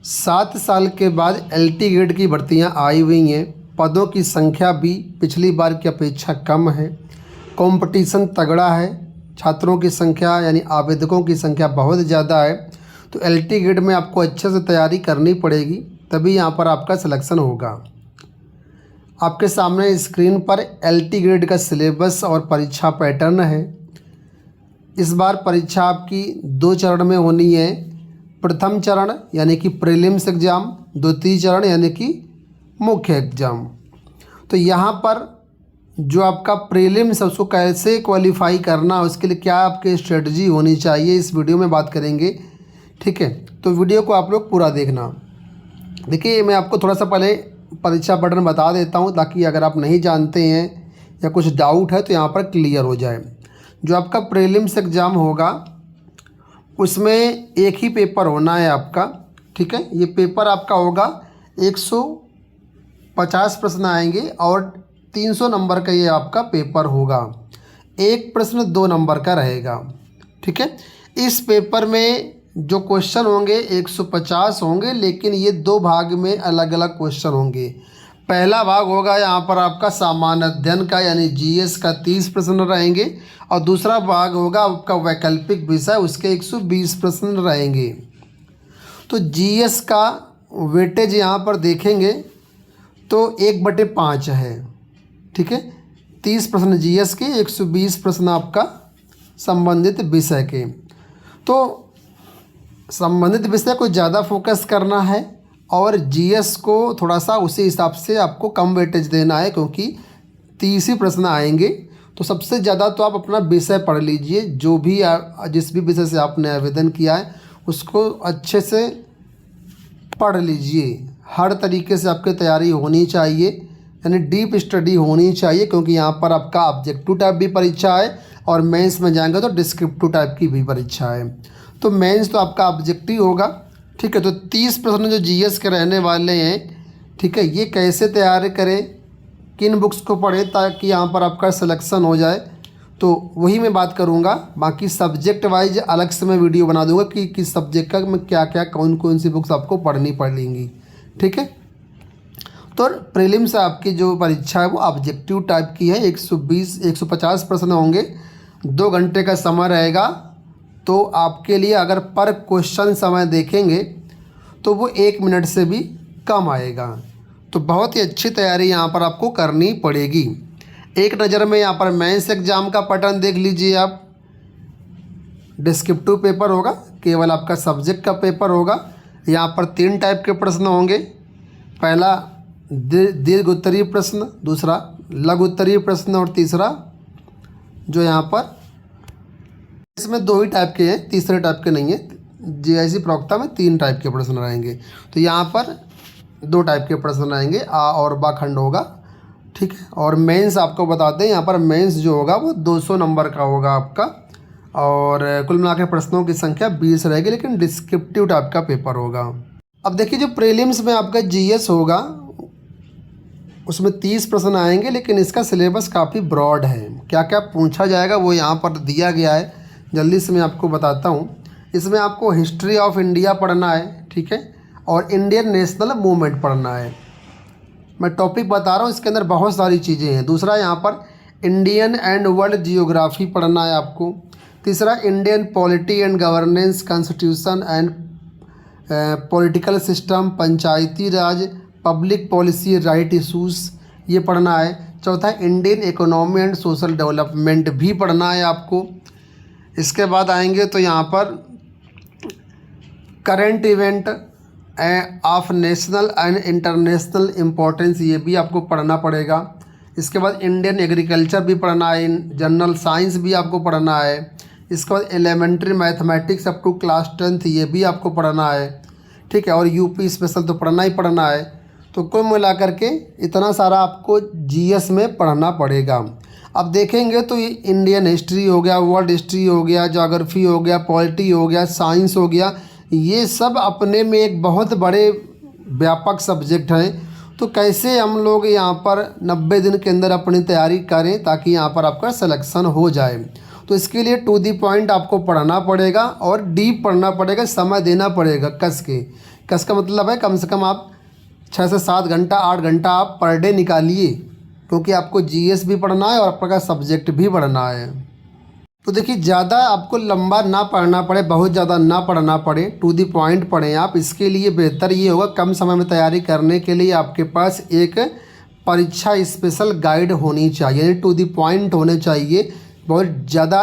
7 साल के बाद एलटी ग्रेड की भर्तियां आई हुई हैं। पदों की संख्या भी पिछली बार की अपेक्षा कम है। कंपटीशन तगड़ा है। छात्रों की संख्या यानी आवेदकों की संख्या बहुत ज़्यादा है। तो एलटी ग्रेड में आपको अच्छे से तैयारी करनी पड़ेगी, तभी यहाँ पर आपका सिलेक्शन होगा। आपके सामने स्क्रीन पर एलटी ग्रेड का सिलेबस और परीक्षा पैटर्न है। इस बार परीक्षा आपकी 2 चरण में होनी है। प्रथम चरण यानी कि प्रीलिम्स एग्ज़ाम, द्वितीय चरण यानी कि मुख्य एग्ज़ाम। तो यहाँ पर जो आपका प्रीलिम्स है उसको कैसे क्वालिफाई करना, उसके लिए क्या आपकी स्ट्रेटजी होनी चाहिए, इस वीडियो में बात करेंगे। ठीक है, तो वीडियो को आप लोग पूरा देखना। देखिए, मैं आपको थोड़ा सा पहले परीक्षा पैटर्न बता देता हूँ, ताकि अगर आप नहीं जानते हैं या कुछ डाउट है तो यहाँ पर क्लियर हो जाए। जो आपका प्रीलिम्स एग्ज़ाम होगा उसमें एक ही पेपर होना है आपका। ठीक है, ये पेपर आपका होगा 150 प्रश्न आएंगे और 300 नंबर का ये आपका पेपर होगा। एक प्रश्न 2 नंबर का रहेगा। ठीक है, इस पेपर में जो क्वेश्चन होंगे 150 होंगे, लेकिन ये 2 भाग में अलग अलग क्वेश्चन होंगे। पहला भाग होगा यहाँ पर आपका सामान्य अध्ययन का यानी जीएस का 30 प्रश्न रहेंगे, और दूसरा भाग होगा आपका वैकल्पिक विषय, उसके 120 प्रश्न रहेंगे। तो जीएस का वेटेज यहाँ पर देखेंगे तो 1/5 है। ठीक है, 30 प्रश्न जीएस के, 120 प्रश्न आपका संबंधित विषय के। तो संबंधित विषय को ज़्यादा फोकस करना है और जीएस को थोड़ा सा उसी हिसाब से आपको कम वेटेज देना है, क्योंकि 30 ही प्रश्न आएंगे। तो सबसे ज़्यादा तो आप अपना विषय पढ़ लीजिए, जो भी जिस भी विषय से आपने आवेदन किया है उसको अच्छे से पढ़ लीजिए। हर तरीके से आपकी तैयारी होनी चाहिए, यानी डीप स्टडी होनी चाहिए, क्योंकि यहाँ पर आपका ऑब्जेक्टिव टाइप भी परीक्षा है और मेंस में जाएंगे तो डिस्क्रिप्टिव टाइप की भी परीक्षा है। तो मेंस तो आपका ऑब्जेक्टिव होगा। ठीक है, तो 30 प्रश्न जो जीएस के रहने वाले हैं, ठीक है, ये कैसे तैयारी करें, किन बुक्स को पढ़ें ताकि यहाँ पर आपका सिलेक्शन हो जाए, तो वही मैं बात करूँगा। बाकी सब्जेक्ट वाइज अलग से मैं वीडियो बना दूँगा कि किस सब्जेक्ट का मैं क्या क्या कौन कौन सी बुक्स आपको पढ़नी पड़ेंगी। ठीक है, तो प्रीलिम्स आपकी जो परीक्षा है वो ऑब्जेक्टिव टाइप की है। 150 प्रश्न होंगे, 2 घंटे का समय रहेगा। तो आपके लिए अगर पर क्वेश्चन समय देखेंगे तो वो 1 मिनट से भी कम आएगा। तो बहुत ही अच्छी तैयारी यहाँ पर आपको करनी पड़ेगी। एक नज़र में यहाँ पर मेंस एग्ज़ाम का पैटर्न देख लीजिए आप। डिस्क्रिप्टिव पेपर होगा, केवल आपका सब्जेक्ट का पेपर होगा। यहाँ पर 3 टाइप के प्रश्न होंगे। पहला दीर्घ उत्तरीय प्रश्न, दूसरा लघु उत्तरीय प्रश्न, और तीसरा जो यहाँ पर इसमें 2 ही टाइप के हैं, तीसरे टाइप के नहीं है। जीआईसी प्रवक्ता में 3 टाइप के प्रश्न रहेंगे। तो यहाँ पर 2 टाइप के प्रश्न रहेंगे, आ और बा खंड होगा। ठीक है, और मेंस आपको बताते हैं, यहाँ पर मेंस जो होगा वो 200 नंबर का होगा आपका, और कुल मिलाकर प्रश्नों की संख्या 20 रहेगी, लेकिन डिस्क्रिप्टिव टाइप का पेपर होगा। अब देखिए, जो प्रीलिम्स में आपका जीएस होगा उसमें 30 प्रश्न आएंगे, लेकिन इसका सिलेबस काफ़ी ब्रॉड है। क्या क्या पूछा जाएगा वो यहाँ पर दिया गया है, जल्दी से मैं आपको बताता हूँ। इसमें आपको हिस्ट्री ऑफ इंडिया पढ़ना है, ठीक है, और इंडियन नेशनल मूवमेंट पढ़ना है। मैं टॉपिक बता रहा हूँ, इसके अंदर बहुत सारी चीज़ें हैं। दूसरा यहाँ पर इंडियन एंड वर्ल्ड जियोग्राफी पढ़ना है आपको। तीसरा Indian polity and governance, constitution and political system, Panchayati Raj, public policy, right issues, ये पढ़ना है। चौथा Indian economy and social development भी पढ़ना है आपको। इसके बाद आएंगे तो यहाँ पर current event of national and international importance, ये भी आपको पढ़ना पड़ेगा। इसके बाद इंडियन एग्रीकल्चर भी पढ़ना है, जनरल साइंस भी आपको पढ़ना है। इसके बाद elementary mathematics up to class 10th, ये भी आपको पढ़ना है। ठीक है, और यूपी स्पेशल तो पढ़ना ही पढ़ना है। तो कुल मिला करके इतना सारा आपको जीएस में पढ़ना पड़ेगा। अब देखेंगे तो ये इंडियन हिस्ट्री हो गया, वर्ल्ड हिस्ट्री हो गया, ज्योग्राफी हो गया, पॉलिटी हो गया, साइंस हो गया, ये सब अपने में एक बहुत बड़े व्यापक सब्जेक्ट हैं। तो कैसे हम लोग यहाँ पर 90 दिन के अंदर अपनी तैयारी करें ताकि यहाँ पर आपका सिलेक्शन हो जाए। तो इसके लिए टू दी पॉइंट आपको पढ़ना पड़ेगा और डीप पढ़ना पड़ेगा, समय देना पड़ेगा कस के, इसका मतलब है कम से कम आप 6 से 7 घंटा 8 घंटा आप पर डे निकालिए, क्योंकि आपको जीएस भी पढ़ना है और आपका सब्जेक्ट भी पढ़ना है। तो देखिए ज़्यादा आपको लंबा ना पढ़ना पड़े, बहुत ज़्यादा ना पढ़ना पड़े, टू दी पॉइंट पढ़ें आप। इसके लिए बेहतर ये होगा, कम समय में तैयारी करने के लिए आपके पास एक परीक्षा स्पेशल गाइड होनी चाहिए, यानी टू दी पॉइंट होने चाहिए। बहुत ज़्यादा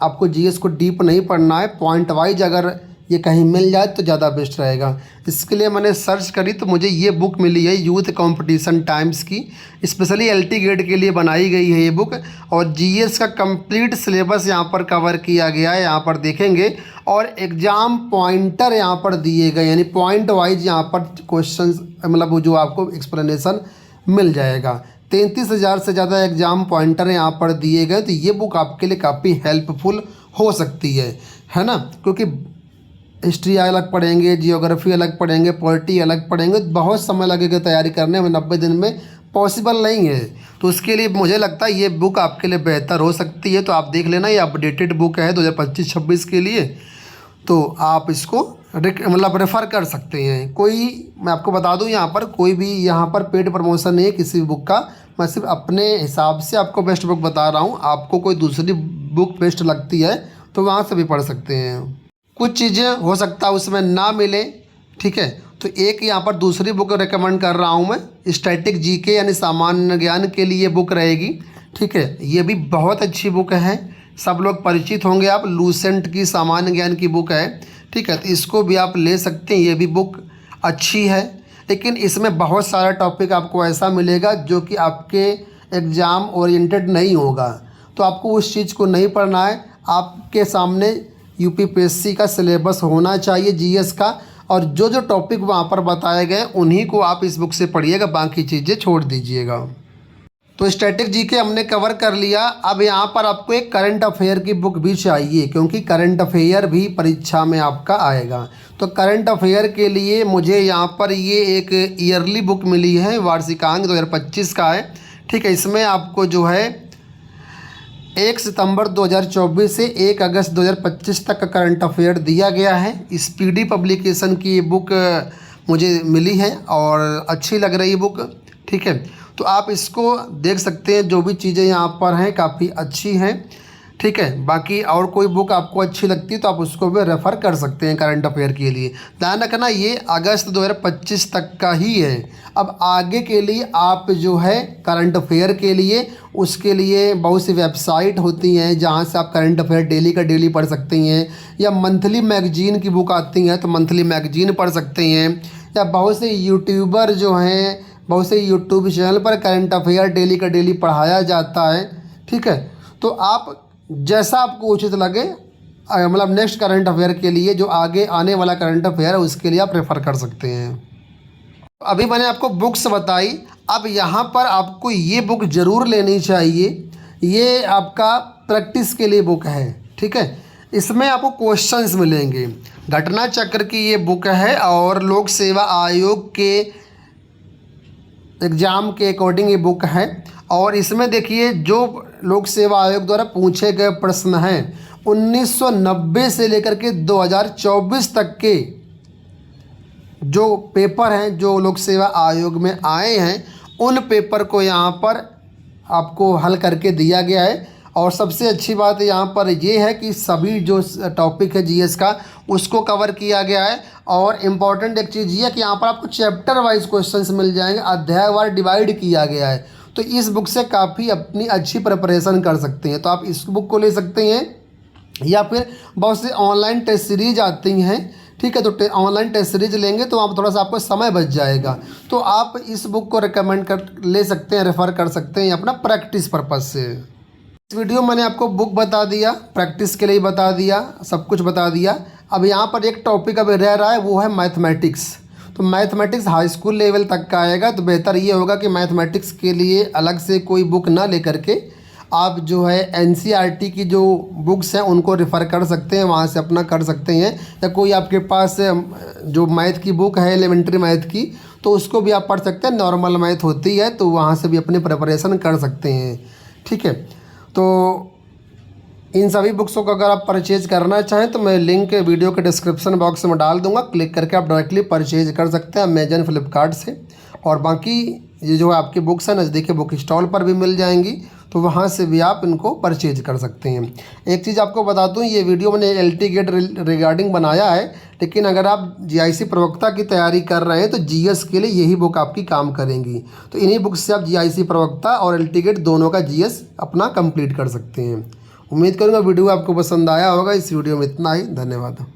आपको जीएस को डीप नहीं पढ़ना है, पॉइंट वाइज अगर ये कहीं मिल जाए तो ज़्यादा बेस्ट रहेगा। इसके लिए मैंने सर्च करी तो मुझे ये बुक मिली है यूथ कंपटीशन टाइम्स की, स्पेशली एलटी ग्रेड के लिए बनाई गई है ये बुक। और जीएस का कंप्लीट सिलेबस यहाँ पर कवर किया गया है, यहाँ पर देखेंगे। और एग्ज़ाम पॉइंटर यहाँ पर दिए गए, यानी पॉइंट वाइज यहाँ पर क्वेश्चन, मतलब वो जो आपको एक्सप्लेनेशन मिल जाएगा। 33,000 से ज़्यादा एग्ज़ाम पॉइंटर यहाँ पर दिए गए, तो ये बुक आपके लिए काफ़ी हेल्पफुल हो सकती है ना। क्योंकि हिस्ट्री अलग पढ़ेंगे, जियोग्राफी अलग पढ़ेंगे, पॉलिटी अलग पढ़ेंगे, बहुत समय लगेगा तैयारी करने में, 90 दिन में पॉसिबल नहीं है। तो उसके लिए मुझे लगता है ये बुक आपके लिए बेहतर हो सकती है। तो आप देख लेना, ये अपडेटेड बुक है 2025-26 के लिए, तो आप इसको मतलब रेफ़र कर सकते हैं। कोई, मैं आपको बता दूं, यहाँ पर कोई भी यहाँ पर पेड प्रमोशन नहीं है किसी भी बुक का। मैं सिर्फ अपने हिसाब से आपको बेस्ट बुक बता रहा हूँ। आपको कोई दूसरी बुक बेस्ट लगती है तो वहाँ से भी पढ़ सकते हैं। कुछ चीज़ें हो सकता है उसमें ना मिले, ठीक है। तो एक यहाँ पर दूसरी बुक रिकमेंड कर रहा हूँ मैं, स्टैटिक जीके यानी सामान्य ज्ञान के लिए बुक रहेगी, ठीक है। ये भी बहुत अच्छी बुक है, सब लोग परिचित होंगे आप, लूसेंट की सामान्य ज्ञान की बुक है, ठीक है। तो इसको भी आप ले सकते हैं, ये भी बुक अच्छी है। लेकिन इसमें बहुत सारा टॉपिक आपको ऐसा मिलेगा जो कि आपके एग्ज़ाम ओरिएंटेड नहीं होगा, तो आपको उस चीज़ को नहीं पढ़ना है। आपके सामने यूपीपीएससी का सिलेबस होना चाहिए जीएस का, और जो जो टॉपिक वहाँ पर बताए गए उन्हीं को आप इस बुक से पढ़िएगा, बाकी चीज़ें छोड़ दीजिएगा। तो स्टैटिक जीके हमने कवर कर लिया। अब यहाँ पर आपको एक करंट अफेयर की बुक भी चाहिए, क्योंकि करंट अफेयर भी परीक्षा में आपका आएगा। तो करंट अफेयर के लिए मुझे यहाँ पर ये एक ईयरली बुक मिली है, वार्षिकांक 2025 का है, ठीक है। इसमें आपको जो है 1 सितंबर 2024 से 1 अगस्त 2025 तक का करंट अफेयर दिया गया है। स्पीडी पब्लिकेशन की ये बुक मुझे मिली है और अच्छी लग रही है बुक, ठीक है। तो आप इसको देख सकते हैं, जो भी चीज़ें यहाँ पर हैं काफ़ी अच्छी हैं, ठीक है। बाकी और कोई बुक आपको अच्छी लगती है तो आप उसको भी रेफ़र कर सकते हैं करंट अफेयर के लिए। ध्यान रखना ये अगस्त 2025 तक का ही है। अब आगे के लिए आप जो है करंट अफेयर के लिए, उसके लिए बहुत सी वेबसाइट होती हैं जहाँ से आप करंट अफेयर डेली का डेली पढ़ सकते हैं, या मंथली मैगजीन की बुक आती हैं तो मंथली मैगजीन पढ़ सकते हैं, या बहुत से यूट्यूबर जो हैं, बहुत से यूट्यूब चैनल पर करंट अफेयर डेली का डेली पढ़ाया जाता है, ठीक है। तो आप जैसा आपको उचित लगे, मतलब नेक्स्ट करंट अफेयर के लिए, जो आगे आने वाला करंट अफेयर है उसके लिए आप रेफ़र कर सकते हैं। अभी मैंने आपको बुक्स बताई, अब यहाँ पर आपको ये बुक ज़रूर लेनी चाहिए। ये आपका प्रैक्टिस के लिए बुक है, ठीक है। इसमें आपको क्वेश्चंस मिलेंगे। घटना चक्र की ये बुक है और लोक सेवा आयोग के एग्ज़ाम के अकॉर्डिंग ये बुक है। और इसमें देखिए जो लोक सेवा आयोग द्वारा पूछे गए प्रश्न हैं 1990 से लेकर के 2024 तक के जो पेपर हैं जो लोक सेवा आयोग में आए हैं, उन पेपर को यहाँ पर आपको हल करके दिया गया है। और सबसे अच्छी बात यहाँ पर ये है कि सभी जो टॉपिक है जीएस का उसको कवर किया गया है। और इम्पॉर्टेंट एक चीज़ ये है कि यहाँ पर आपको चैप्टर वाइज क्वेश्चंस मिल जाएंगे, अध्यायवार डिवाइड किया गया है। तो इस बुक से काफ़ी अपनी अच्छी प्रिपरेशन कर सकते हैं। तो आप इस बुक को ले सकते हैं, या फिर बहुत से ऑनलाइन टेस्ट सीरीज आती हैं, ठीक है। तो ऑनलाइन टेस्ट सीरीज लेंगे तो आप थोड़ा सा आपको समय बच जाएगा। तो आप इस बुक को रिकमेंड कर ले सकते हैं, रेफ़र कर सकते हैं अपना प्रैक्टिस पर्पज़ से। इस वीडियो मैंने आपको बुक बता दिया, प्रैक्टिस के लिए बता दिया, सब कुछ बता दिया। अब यहाँ पर एक टॉपिक अभी रह रहा है, वो है मैथमेटिक्स। तो मैथमेटिक्स हाई स्कूल लेवल तक का आएगा, तो बेहतर ये होगा कि मैथमेटिक्स के लिए अलग से कोई बुक ना लेकर के आप जो है एनसीईआरटी की जो बुक्स हैं उनको रेफ़र कर सकते हैं, वहाँ से अपना कर सकते हैं। या कोई आपके पास जो मैथ की बुक है एलिमेंट्री मैथ की, तो उसको भी आप पढ़ सकते हैं। नॉर्मल मैथ होती है तो वहाँ से भी अपनी प्रिपरेशन कर सकते हैं, ठीक है। तो इन सभी बुक्सों को अगर आप परचेज करना चाहें तो मैं लिंक वीडियो के डिस्क्रिप्शन बॉक्स में डाल दूंगा, क्लिक करके आप डायरेक्टली परचेज कर सकते हैं अमेजन फ्लिपकार्ट से। और बाकी ये जो आपकी बुक्स है नज़दीकी बुक स्टॉल पर भी मिल जाएंगी, तो वहाँ से भी आप इनको परचेज कर सकते हैं। एक चीज़ आपको बता दूँ, ये वीडियो मैंने LT गेट रिगार्डिंग बनाया है, लेकिन अगर आप GIC प्रवक्ता की तैयारी कर रहे हैं तो GS के लिए यही बुक आपकी काम करेंगी। तो इन्हीं बुक से आप GIC प्रवक्ता और LT गेट दोनों का GS अपना कंप्लीट कर सकते हैं। उम्मीद करूँगा वीडियो आपको पसंद आया होगा। इस वीडियो में इतना ही, धन्यवाद।